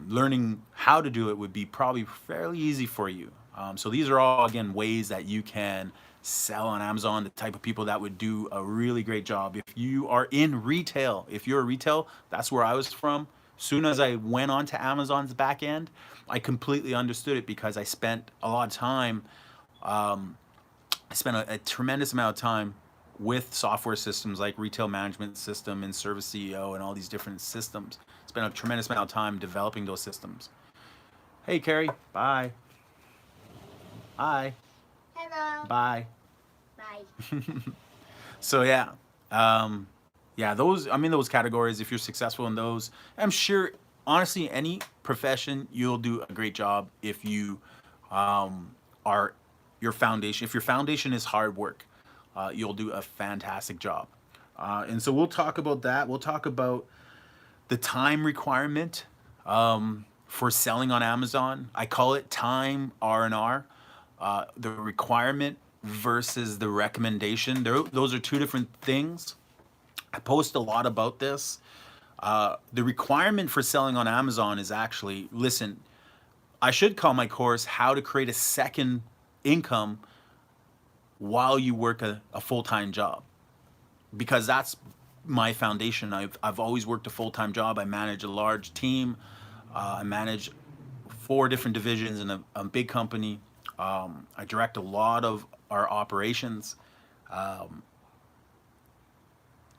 Learning how to do it would be probably fairly easy for you. So these are all, again, ways that you can sell on Amazon, the type of people that would do a really great job. If you are in retail, if you're a retail, that's where I was from. Soon as I went on to Amazon's back end, I completely understood it because I spent a lot of time, I spent a tremendous amount of time with software systems like retail management system and service CEO and all these different systems. Spent a tremendous amount of time developing those systems. Hey, Carrie. Bye. Hi. Hello. Bye. Bye. So yeah, those categories, if you're successful in those, I'm sure, honestly, any profession, you'll do a great job if you are your foundation. If your foundation is hard work, you'll do a fantastic job. And so we'll talk about that. We'll talk about the time requirement for selling on Amazon. I call it time R&R. The requirement versus the recommendation. Those are two different things. I post a lot about this. The requirement for selling on Amazon is actually, listen, I should call my course How to Create a Second Income While You Work a Full-Time Job, because that's my foundation. I've always worked a full-time job. I manage a large team. I manage 4 different divisions in a big company. I direct a lot of our operations.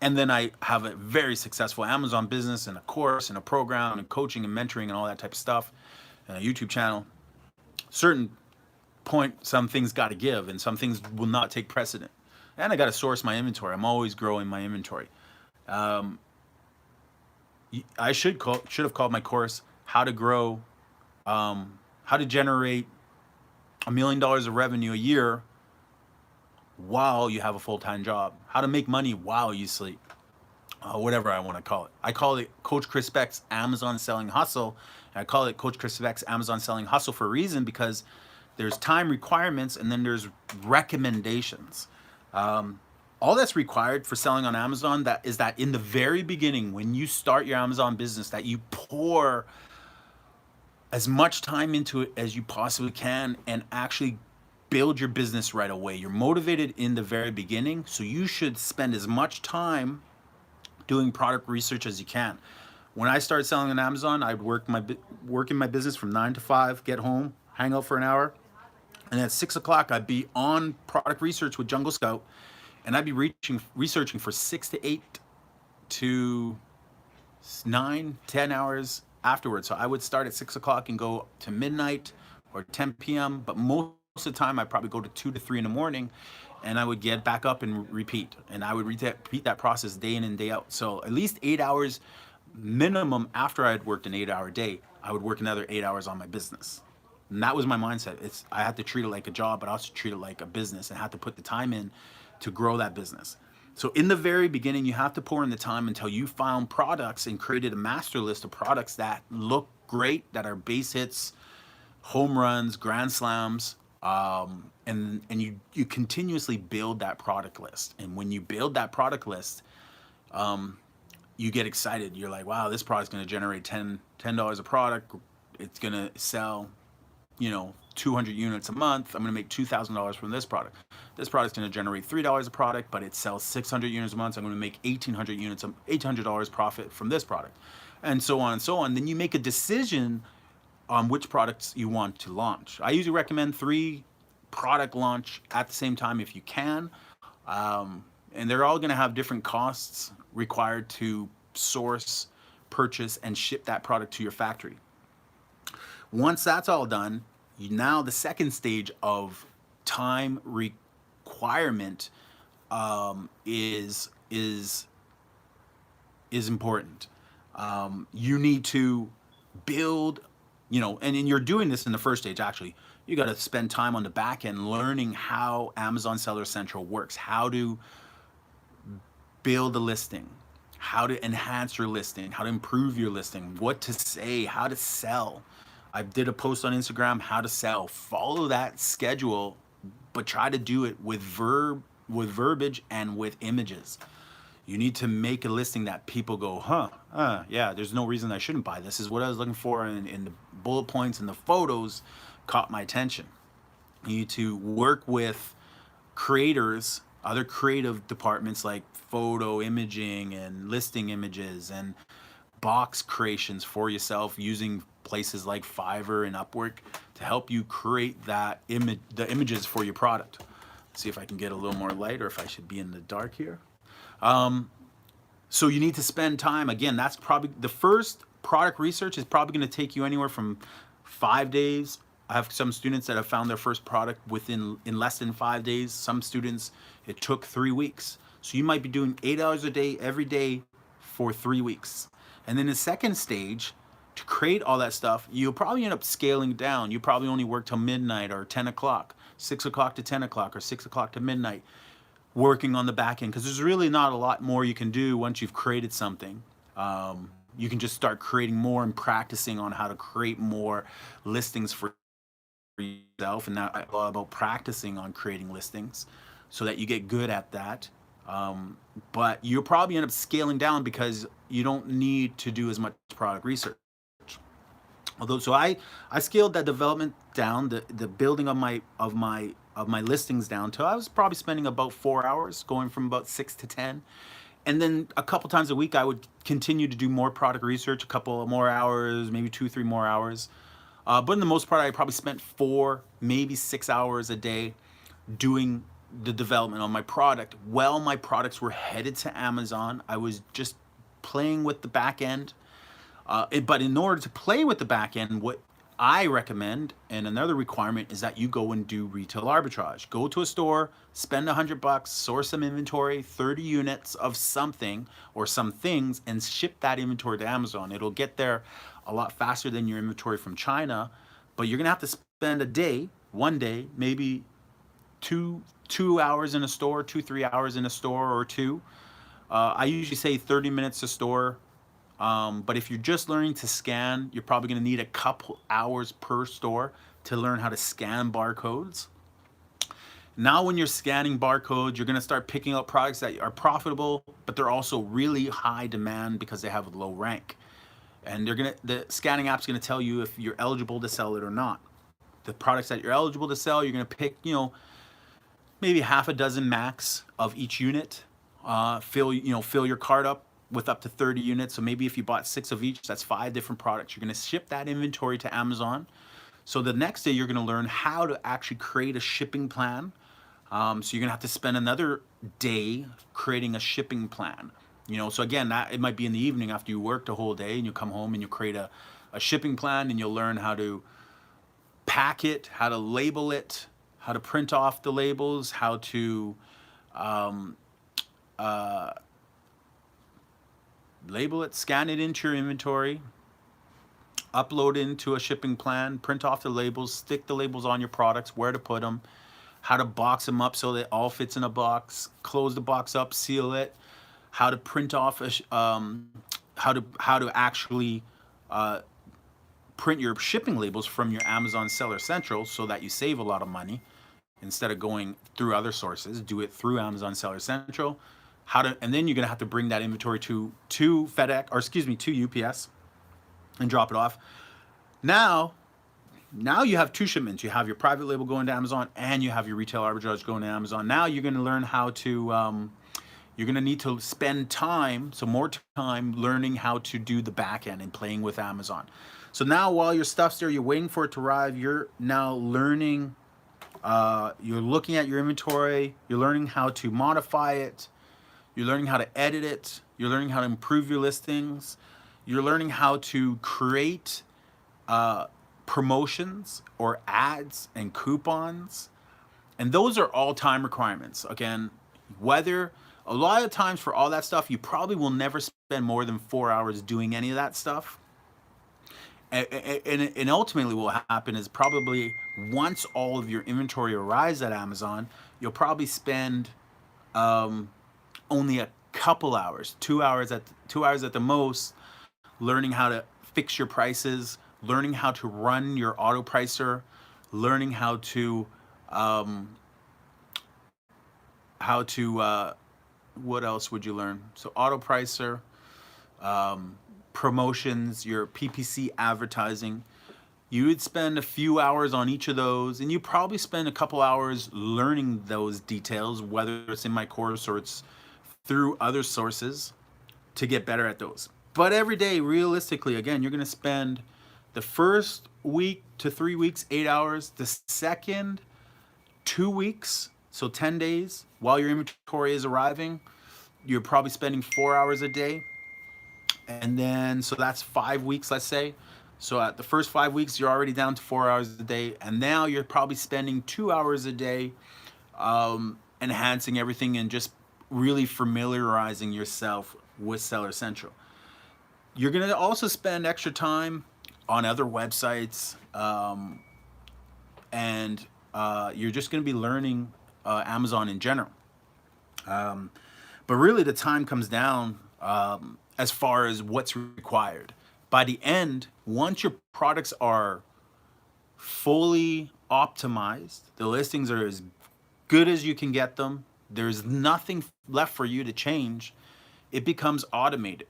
And then I have a very successful Amazon business and a course and a program and coaching and mentoring and all that type of stuff, and a YouTube channel. Certain point, some things got to give, and some things will not take precedent. And I got to source my inventory. I'm always growing my inventory. I should have called my course "How to Grow, How to Generate $1 million of revenue a year while you have a full-time job. How to make money while you sleep." Whatever I want to call it. I call it Coach Chris Beck's Amazon Selling Hustle. And I call it Coach Chris Beck's Amazon Selling Hustle for a reason, because there's time requirements and then there's recommendations. All that's required for selling on Amazon is that in the very beginning, when you start your Amazon business, that you pour as much time into it as you possibly can and actually build your business right away. You're motivated in the very beginning, so you should spend as much time doing product research as you can. When I started selling on Amazon, I'd work in my business from 9 to 5, get home, hang out for an hour, and at 6 o'clock I'd be on product research with Jungle Scout, and I'd be researching for 6 to 8 to 9, 10 hours afterwards. So I would start at 6 o'clock and go to midnight or 10 p.m. But most of the time I'd probably go to 2 to 3 in the morning, and I would get back up and repeat. And I would repeat that process day in and day out. So at least 8 hours minimum after I had worked an 8-hour day, I would work another 8 hours on my business. And that was my mindset. I had to treat it like a job, but I also treat it like a business and had to put the time in to grow that business. So in the very beginning, you have to pour in the time until you found products and created a master list of products that look great, that are base hits, home runs, grand slams, and you continuously build that product list. And when you build that product list, you get excited. You're like, wow, this product's going to generate $10 a product. It's going to sell, 200 units a month. I'm going to make $2,000 from this product. This product's going to generate $3 a product, but it sells 600 units a month. So I'm going to make $800 profit from this product, and so on and so on. Then you make a decision on which products you want to launch. I usually recommend 3 product launch at the same time if you can. And they're all going to have different costs required to source, purchase, and ship that product to your factory. Once that's all done, now the second stage of time requirement is important. You need to build, and you're doing this in the first stage. Actually, you got to spend time on the back end learning how Amazon Seller Central works, how to build a listing, how to enhance your listing, how to improve your listing, what to say, how to sell. I did a post on Instagram, how to sell. Follow that schedule, but try to do it with verbiage and with images. You need to make a listing that people go, yeah, there's no reason I shouldn't buy this. This is what I was looking for, and the bullet points and the photos caught my attention. You need to work with creators, other creative departments like photo imaging and listing images and box creations for yourself, using places like Fiverr and Upwork to help you create the images for your product. Let's see if I can get a little more light, or if I should be in the dark here. So you need to spend time. Again, that's probably the first product research is probably going to take you anywhere from 5 days. I have some students that have found their first product in less than 5 days. Some students, it took 3 weeks. So you might be doing 8 hours a day every day for 3 weeks. And then the second stage, to create all that stuff, you'll probably end up scaling down. You probably only work till midnight or 10 o'clock, 6 o'clock to 10 o'clock, or 6 o'clock to midnight, working on the back end, because there's really not a lot more you can do once you've created something. You can just start creating more and practicing on how to create more listings for yourself. And now I'm all about practicing on creating listings so that you get good at that. But you'll probably end up scaling down because you don't need to do as much product research. Although, so I scaled that development down, the building of my listings down to, I was probably spending about 4 hours, going from about 6 to 10. And then a couple times a week, I would continue to do more product research, a couple more hours, maybe 2-3 more hours. But in the most part, I probably spent 4, maybe 6 hours a day doing the development on my product. While my products were headed to Amazon, I was just playing with the back end. But in order to play with the back end, what I recommend and another requirement is that you go and do retail arbitrage. Go to a store, spend $100, source some inventory, 30 units of something or some things, and ship that inventory to Amazon. It'll get there a lot faster than your inventory from China, but you're gonna have to spend a day, one day, maybe two hours in a store, 2 3 hours in a store or two. I usually say 30 minutes a store. But if you're just learning to scan, you're probably going to need a couple hours per store to learn how to scan barcodes. Now, when you're scanning barcodes, you're going to start picking up products that are profitable, but they're also really high demand because they have a low rank. And the scanning app's going to tell you if you're eligible to sell it or not. The products that you're eligible to sell, you're going to pick, maybe half a dozen max of each unit. Fill your cart up with up to 30 units. So maybe if you bought 6 of each, that's 5 different products. You're going to ship that inventory to Amazon. So the next day, you're going to learn how to actually create a shipping plan. So you're going to have to spend another day creating a shipping plan. So again, it might be in the evening after you worked a whole day, and you come home and you create a shipping plan, and you'll learn how to pack it, how to label it, how to print off the labels, how to label it, scan it into your inventory, upload it into a shipping plan, print off the labels, stick the labels on your products, where to put them, how to box them up so that it all fits in a box, close the box up, seal it, how to print off how to actually print your shipping labels from your Amazon Seller Central so that you save a lot of money instead of going through other sources. Do it through Amazon Seller Central. And then you're gonna have to bring that inventory to FedEx, or excuse me, to UPS, and drop it off. Now you have 2 shipments. You have your private label going to Amazon, and you have your retail arbitrage going to Amazon. Now you're gonna learn how to. You're gonna need to spend more time learning how to do the back end and playing with Amazon. So now while your stuff's there, you're waiting for it to arrive. You're now learning. You're looking at your inventory. You're learning how to modify it. You're learning how to edit it. You're learning how to improve your listings. You're learning how to create promotions or ads and coupons. And those are all time requirements. Again, a lot of times for all that stuff, you probably will never spend more than 4 hours doing any of that stuff. And ultimately what will happen is probably once all of your inventory arrives at Amazon, you'll probably spend only a couple hours, 2 hours at the most, learning how to fix your prices, learning how to run your auto pricer, learning how to what else would you learn? So auto pricer, promotions, your PPC advertising. You would spend a few hours on each of those, and you probably spend a couple hours learning those details, whether it's in my course or it's through other sources, to get better at those. But every day, realistically, again, you're going to spend the first week to 3 weeks, 8 hours. The second 2 weeks, so 10 days, while your inventory is arriving, you're probably spending 4 hours a day. And then, so that's 5 weeks, let's say. So at the first 5 weeks, you're already down to 4 hours a day. And now you're probably spending 2 hours a day enhancing everything and just really familiarizing yourself with Seller Central. You're going to also spend extra time on other websites, and you're just going to be learning Amazon in general. But really the time comes down as far as what's required. By the end, once your products are fully optimized, the listings are as good as you can get them, there's nothing left for you to change, it becomes automated.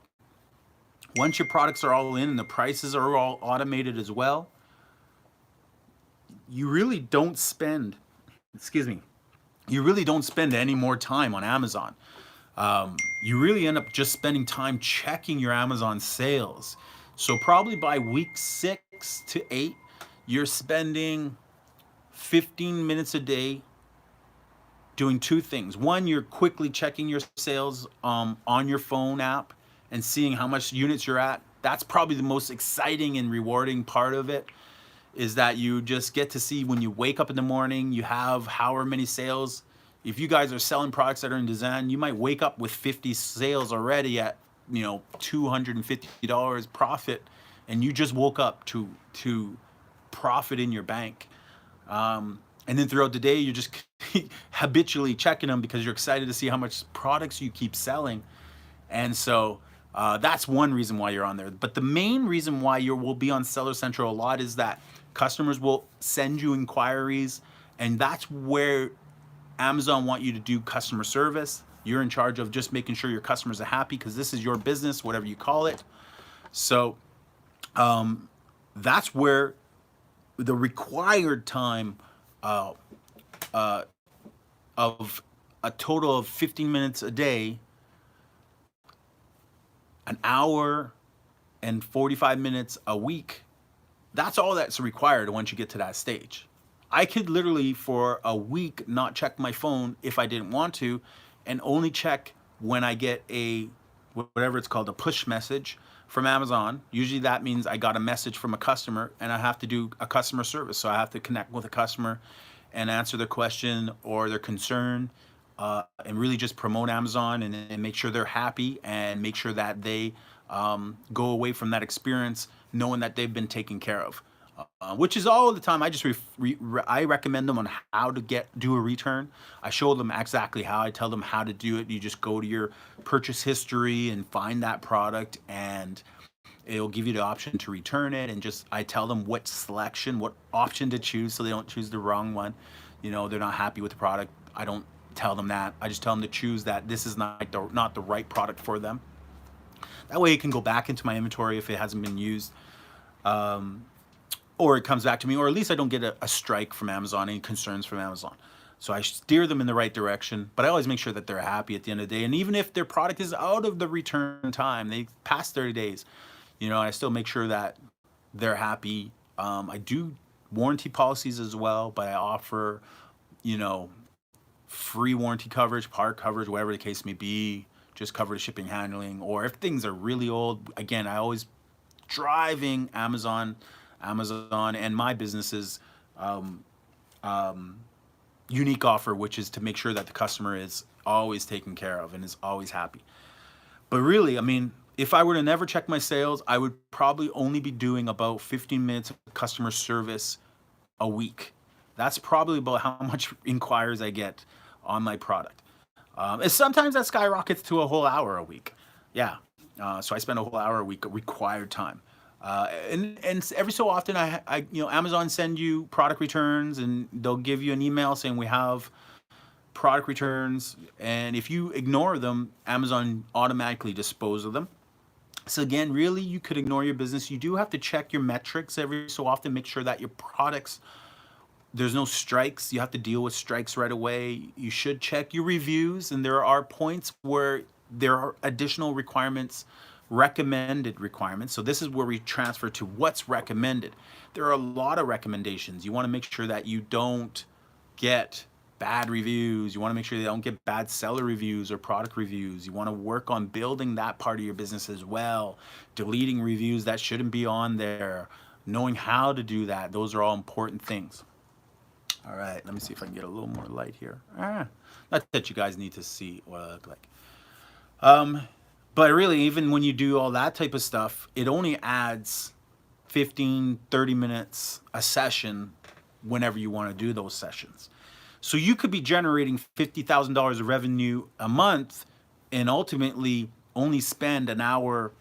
Once your products are all in and the prices are all automated as well, you really don't spend, any more time on Amazon. You really end up just spending time checking your Amazon sales. So probably by week 6 to 8, you're spending 15 minutes a day doing two things. One, you're quickly checking your sales on your phone app and seeing how much units you're at. That's probably the most exciting and rewarding part of it, is that you just get to see when you wake up in the morning, you have however many sales. If you guys are selling products that are in design, you might wake up with 50 sales already at, $250 profit, and you just woke up to profit in your bank. And then throughout the day, you're just habitually checking them because you're excited to see how much products you keep selling. And so that's one reason why you're on there. But the main reason why you will be on Seller Central a lot is that customers will send you inquiries, and that's where Amazon want you to do customer service. You're in charge of just making sure your customers are happy because this is your business, whatever you call it. So that's where the required time of a total of 15 minutes a day, an hour and 45 minutes a week, that's all that's required once you get to that stage. I could literally for a week not check my phone if I didn't want to, and only check when I get a, whatever it's called, a push message from Amazon. Usually that means I got a message from a customer and I have to do a customer service. So I have to connect with a customer and answer their question or their concern, and really just promote Amazon and make sure they're happy and make sure that they go away from that experience knowing that they've been taken care of. Which is all the time. I just I recommend them on how to do a return. I show them exactly how. I tell them how to do it. You just go to your purchase history and find that product, and it'll give you the option to return it. And just I tell them what option to choose, so they don't choose the wrong one. They're not happy with the product. I don't tell them that. I just tell them to choose that this is not the right product for them. That way it can go back into my inventory if it hasn't been used. Or it comes back to me, or at least I don't get a strike from Amazon, any concerns from Amazon. So I steer them in the right direction, but I always make sure that they're happy at the end of the day. And even if their product is out of the return time, they passed 30 days, I still make sure that they're happy. I do warranty policies as well, but I offer, free warranty coverage, part coverage, whatever the case may be, just cover the shipping, handling. Or if things are really old, again, I always driving Amazon and my business's unique offer, which is to make sure that the customer is always taken care of and is always happy. But really, if I were to never check my sales, I would probably only be doing about 15 minutes of customer service a week. That's probably about how much inquiries I get on my product. And sometimes that skyrockets to a whole hour a week. Yeah. So I spend a whole hour a week, required time. And every so often Amazon send you product returns, and they'll give you an email saying we have product returns. And if you ignore them, Amazon automatically dispose of them. So again, really, you could ignore your business. You do have to check your metrics every so often, make sure that your products, there's no strikes. You have to deal with strikes right away. You should check your reviews, and there are points where there are additional requirements, recommended requirements. So this is where we transfer to what's recommended. There are a lot of recommendations. You want to make sure that you don't get bad reviews. You want to make sure you don't get bad seller reviews or product reviews. You want to work on building that part of your business as well, deleting reviews that shouldn't be on there, knowing how to do that. Those are all important things. All right, let me see if I can get a little more light here. Not that you guys need to see what I look like. But really, even when you do all that type of stuff, it only adds 15, 30 minutes a session whenever you want to do those sessions. So you could be generating $50,000 of revenue a month and ultimately only spend an hour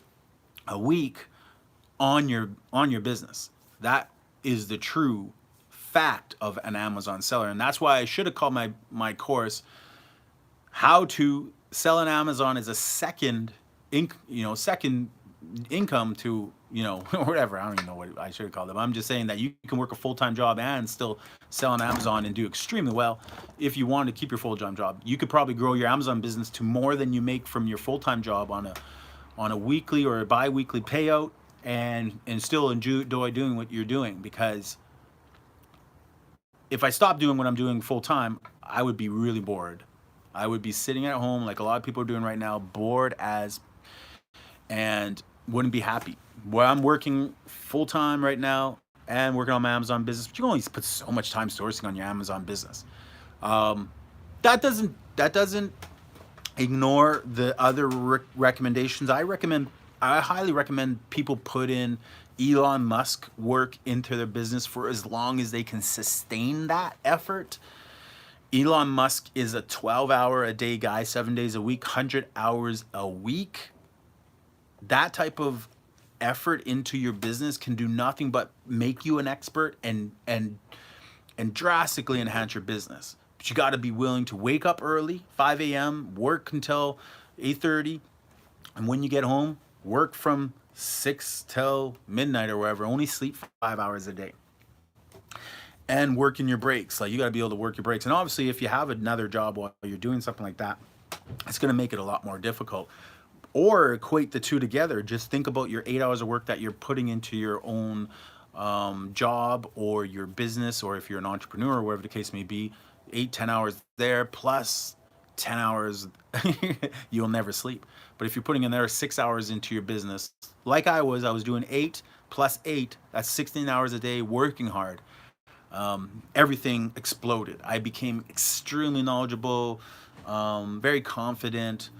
a week on your business. That is the true fact of an Amazon seller. And that's why I should have called my course How to Sell on Amazon as a second income to, or whatever. I don't even know what I should have called them. I'm just saying that you can work a full-time job and still sell on Amazon and do extremely well. If you want to keep your full-time job, you could probably grow your Amazon business to more than you make from your full-time job on a weekly or a bi-weekly payout, and still enjoy doing what you're doing. Because if I stop doing what I'm doing full-time, I would be really bored. I would be sitting at home like a lot of people are doing right now, bored as, and wouldn't be happy. Well, I'm working full time right now and working on my Amazon business, but you can only put so much time sourcing on your Amazon business. Um, that doesn't ignore the other recommendations. I highly recommend people put in Elon Musk work into their business for as long as they can sustain that effort. Elon Musk is a 12-hour a day guy, 7 days a week, 100 hours a week. That type of effort into your business can do nothing but make you an expert and drastically enhance your business. But you got to be willing to wake up early, 5 a.m., work until 8:30, and when you get home, work from 6 till midnight or wherever. Only sleep 5 hours a day. And work in your breaks. Like, you got to be able to work your breaks. And obviously, if you have another job while you're doing something like that, it's going to make it a lot more difficult. Or equate the two together. Just think about your 8 hours of work that you're putting into your own job or your business, or if you're an entrepreneur or whatever the case may be, 8-10 hours there plus 10 hours. You'll never sleep. But if you're putting in there 6 hours into your business, like I was doing 8 plus 8, that's 16 hours a day working hard. Everything exploded. I became extremely knowledgeable, very confident,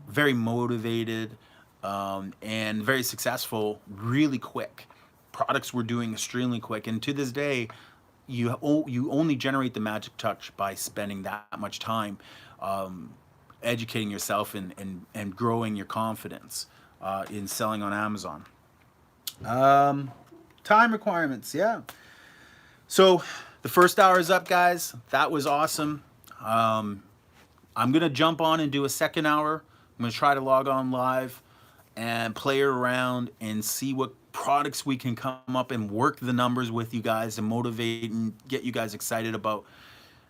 very motivated, and very successful really quick. Products were doing extremely quick. And to this day, you only generate the magic touch by spending that much time educating yourself and growing your confidence in selling on Amazon. Time requirements, yeah. So the first hour is up, guys. That was awesome. I'm going to jump on and do a second hour. I'm going to try to log on live and play around and see what products we can come up and work the numbers with you guys and motivate and get you guys excited about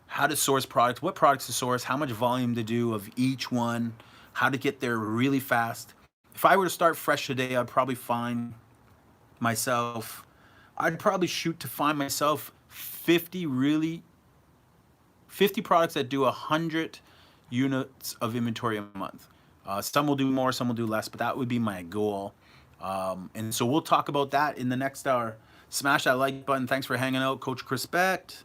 how to source products, what products to source, how much volume to do of each one, how to get there really fast. If I were to start fresh today, I'd probably shoot to find myself 50 products that do 100 units of inventory a month. Some will do more, some will do less, but that would be my goal. And so we'll talk about that in the next hour. Smash that like button. Thanks for hanging out, Coach Chris Becht.